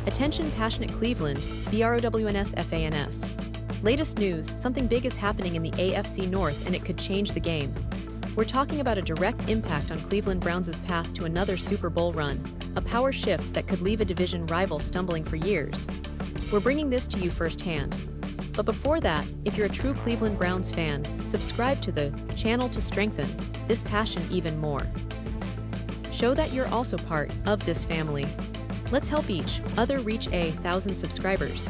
Attention passionate Cleveland, BROWNS-FANS. Latest news, something big is happening in the AFC North and it could change the game. We're talking about a direct impact on Cleveland Browns' path to another Super Bowl run, a power shift that could leave a division rival stumbling for years. We're bringing this to you firsthand. But before that, if you're a true Cleveland Browns fan, subscribe to the channel to strengthen this passion even more. Show that you're also part of this family. Let's help each other reach 1,000 subscribers.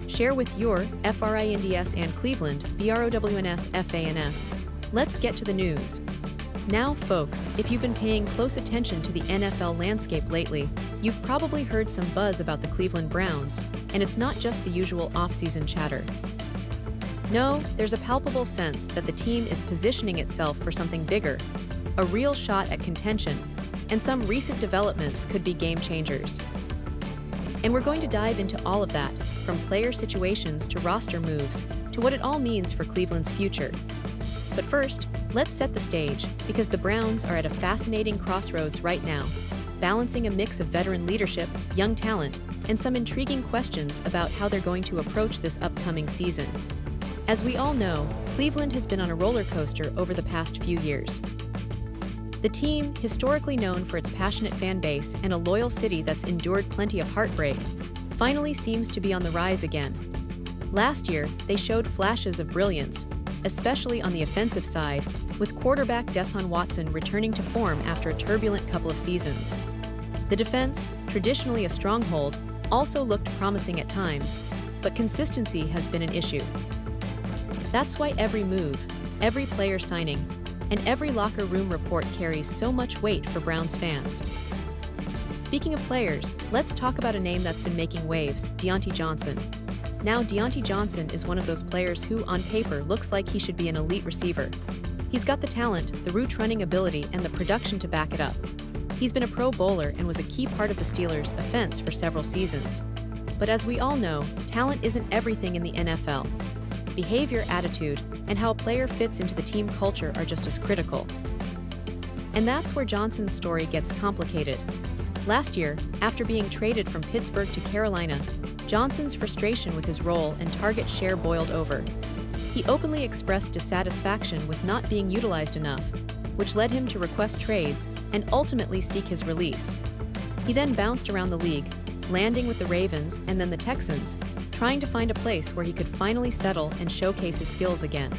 Share with your FRINDS and Cleveland, BROWNS-FANS. Let's get to the news. Now, folks, if you've been paying close attention to the NFL landscape lately, you've probably heard some buzz about the Cleveland Browns, and it's not just the usual off-season chatter. No, there's a palpable sense that the team is positioning itself for something bigger, a real shot at contention, and some recent developments could be game changers. And we're going to dive into all of that, from player situations to roster moves, to what it all means for Cleveland's future. But first, let's set the stage, because the Browns are at a fascinating crossroads right now, balancing a mix of veteran leadership, young talent, and some intriguing questions about how they're going to approach this upcoming season. As we all know, Cleveland has been on a roller coaster over the past few years. The team, historically known for its passionate fan base and a loyal city that's endured plenty of heartbreak, finally seems to be on the rise again. Last year, they showed flashes of brilliance, especially on the offensive side, with quarterback Deshaun Watson returning to form after a turbulent couple of seasons. The defense, traditionally a stronghold, also looked promising at times, but consistency has been an issue. That's why every move, every player signing, and every locker room report carries so much weight for Browns fans. Speaking of players, let's talk about a name that's been making waves, Diontae Johnson. Now, Diontae Johnson is one of those players who, on paper, looks like he should be an elite receiver. He's got the talent, the route running ability, and the production to back it up. He's been a Pro Bowler and was a key part of the Steelers' offense for several seasons. But as we all know, talent isn't everything in the NFL. Behavior, attitude, and how a player fits into the team culture are just as critical. And that's where Johnson's story gets complicated. Last year, after being traded from Pittsburgh to Carolina, Johnson's frustration with his role and target share boiled over. He openly expressed dissatisfaction with not being utilized enough, which led him to request trades and ultimately seek his release. He then bounced around the league, landing with the Ravens and then the Texans, trying to find a place where he could finally settle and showcase his skills again.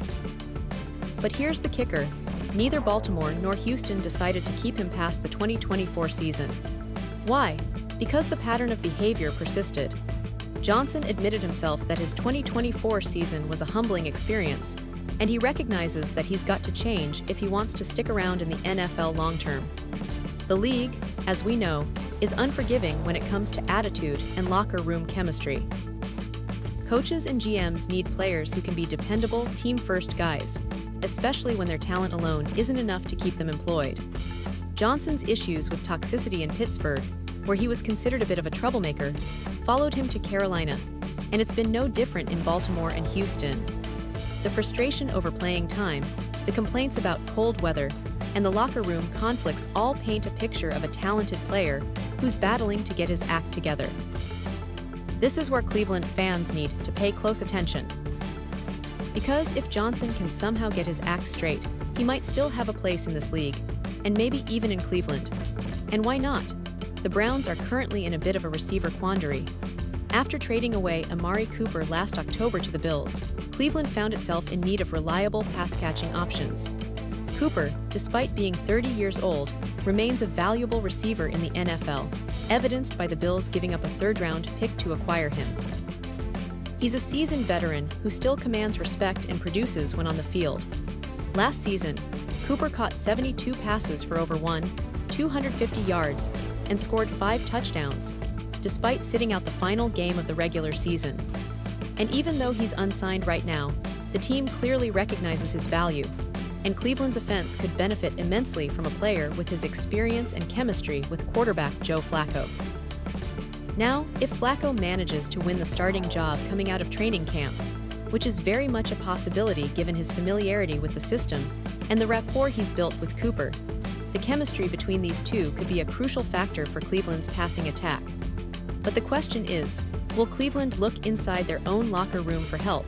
But here's the kicker: neither Baltimore nor Houston decided to keep him past the 2024 season. Why? Because the pattern of behavior persisted. Johnson admitted himself that his 2024 season was a humbling experience, and he recognizes that he's got to change if he wants to stick around in the NFL long-term. The league, as we know, is unforgiving when it comes to attitude and locker room chemistry. Coaches and GMs need players who can be dependable, team-first guys, especially when their talent alone isn't enough to keep them employed. Johnson's issues with toxicity in Pittsburgh, where he was considered a bit of a troublemaker, followed him to Carolina, and it's been no different in Baltimore and Houston. The frustration over playing time, the complaints about cold weather, and the locker room conflicts all paint a picture of a talented player who's battling to get his act together. This is where Cleveland fans need to pay close attention. Because if Johnson can somehow get his act straight, he might still have a place in this league, and maybe even in Cleveland. And why not? The Browns are currently in a bit of a receiver quandary. After trading away AMARI Cooper last October to the Bills, Cleveland found itself in need of reliable pass-catching options. Cooper, despite being 30 years old, remains a valuable receiver in the NFL, evidenced by the Bills giving up a third-round pick to acquire him. He's a seasoned veteran who still commands respect and produces when on the field. Last season, Cooper caught 72 passes for over 250 yards and scored 5 touchdowns, despite sitting out the final game of the regular season. And even though he's unsigned right now, the team clearly recognizes his value, and Cleveland's offense could benefit immensely from a player with his experience and chemistry with quarterback Joe Flacco. Now, if Flacco manages to win the starting job coming out of training camp, which is very much a possibility given his familiarity with the system and the rapport he's built with Cooper, the chemistry between these two could be a crucial factor for Cleveland's passing attack. But the question is, will Cleveland look inside their own locker room for help?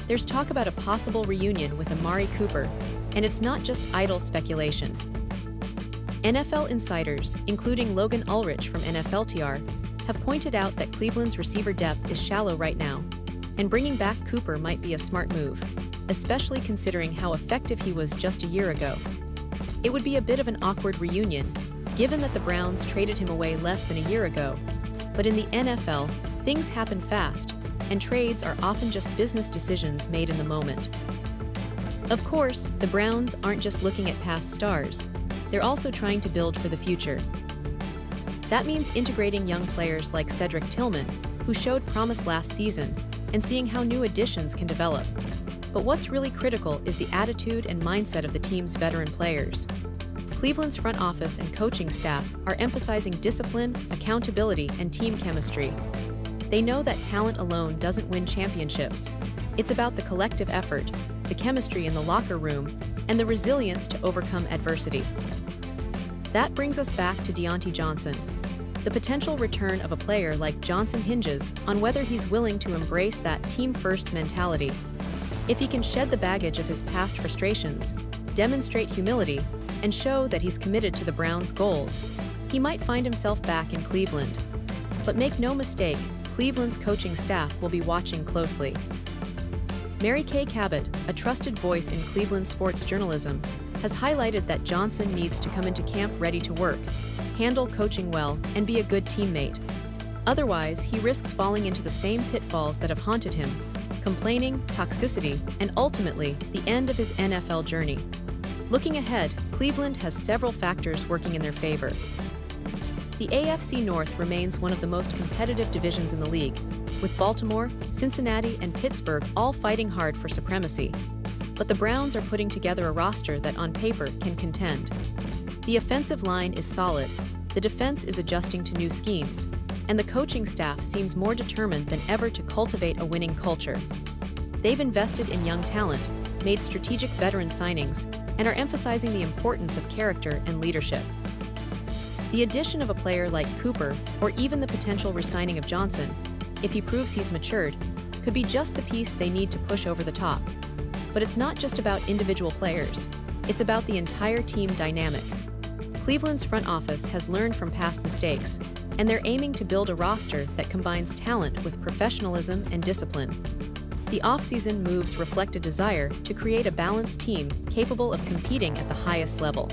There's talk about a possible reunion with Amari Cooper, and it's not just idle speculation. NFL insiders, including Logan Ulrich from NFLTR, have pointed out that Cleveland's receiver depth is shallow right now, and bringing back Cooper might be a smart move, especially considering how effective he was just a year ago. It would be a bit of an awkward reunion, given that the Browns traded him away less than a year ago. But in the NFL, things happen fast, and trades are often just business decisions made in the moment. Of course, the Browns aren't just looking at past stars, they're also trying to build for the future. That means integrating young players like Cedric Tillman, who showed promise last season, and seeing how new additions can develop. But what's really critical is the attitude and mindset of the team's veteran players. Cleveland's front office and coaching staff are emphasizing discipline, accountability, and team chemistry. They know that talent alone doesn't win championships. It's about the collective effort, the chemistry in the locker room, and the resilience to overcome adversity. That brings us back to Diontae Johnson. The potential return of a player like Johnson hinges on whether he's willing to embrace that team-first mentality. If he can shed the baggage of his past frustrations, demonstrate humility, and show that he's committed to the Browns' goals, he might find himself back in Cleveland. But make no mistake, Cleveland's coaching staff will be watching closely. Mary Kay Cabot, a trusted voice in Cleveland sports journalism, has highlighted that Johnson needs to come into camp ready to work, handle coaching well, and be a good teammate. Otherwise, he risks falling into the same pitfalls that have haunted him: complaining, toxicity, and ultimately, the end of his NFL journey. Looking ahead, Cleveland has several factors working in their favor. The AFC North remains one of the most competitive divisions in the league, with Baltimore, Cincinnati, and Pittsburgh all fighting hard for supremacy. But the Browns are putting together a roster that on paper can contend. The offensive line is solid, the defense is adjusting to new schemes, and the coaching staff seems more determined than ever to cultivate a winning culture. They've invested in young talent, made strategic veteran signings, and are emphasizing the importance of character and leadership. The addition of a player like Cooper, or even the potential re-signing of Johnson, if he proves he's matured, could be just the piece they need to push over the top. But it's not just about individual players, it's about the entire team dynamic. Cleveland's front office has learned from past mistakes, and they're aiming to build a roster that combines talent with professionalism and discipline. The offseason moves reflect a desire to create a balanced team capable of competing at the highest level.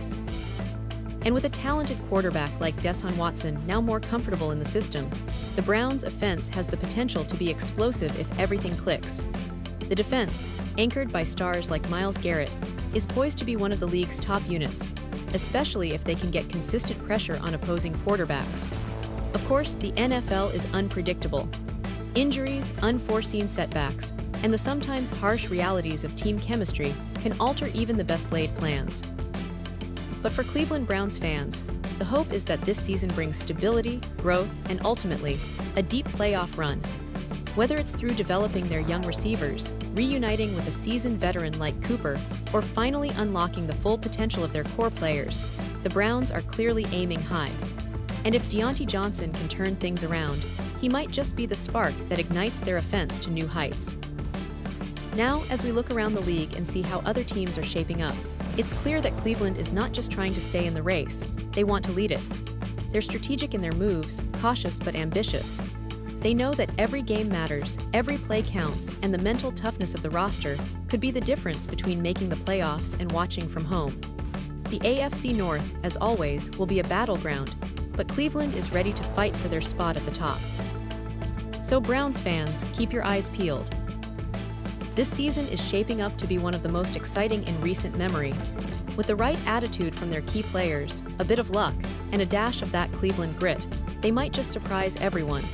And with a talented quarterback like Deshaun Watson now more comfortable in the system, the Browns' offense has the potential to be explosive if everything clicks. The defense, anchored by stars like Myles Garrett, is poised to be one of the league's top units, especially if they can get consistent pressure on opposing quarterbacks. Of course, the NFL is unpredictable. Injuries, unforeseen setbacks, and the sometimes harsh realities of team chemistry can alter even the best-laid plans. But for Cleveland Browns fans, the hope is that this season brings stability, growth, and ultimately, a deep playoff run. Whether it's through developing their young receivers, reuniting with a seasoned veteran like Cooper, or finally unlocking the full potential of their core players, the Browns are clearly aiming high. And if Diontae Johnson can turn things around, he might just be the spark that ignites their offense to new heights. Now, as we look around the league and see how other teams are shaping up, it's clear that Cleveland is not just trying to stay in the race, they want to lead it. They're strategic in their moves, cautious but ambitious. They know that every game matters, every play counts, and the mental toughness of the roster could be the difference between making the playoffs and watching from home. The AFC North, as always, will be a battleground, but Cleveland is ready to fight for their spot at the top. So Browns fans, keep your eyes peeled. This season is shaping up to be one of the most exciting in recent memory. With the right attitude from their key players, a bit of luck, and a dash of that Cleveland grit, they might just surprise everyone.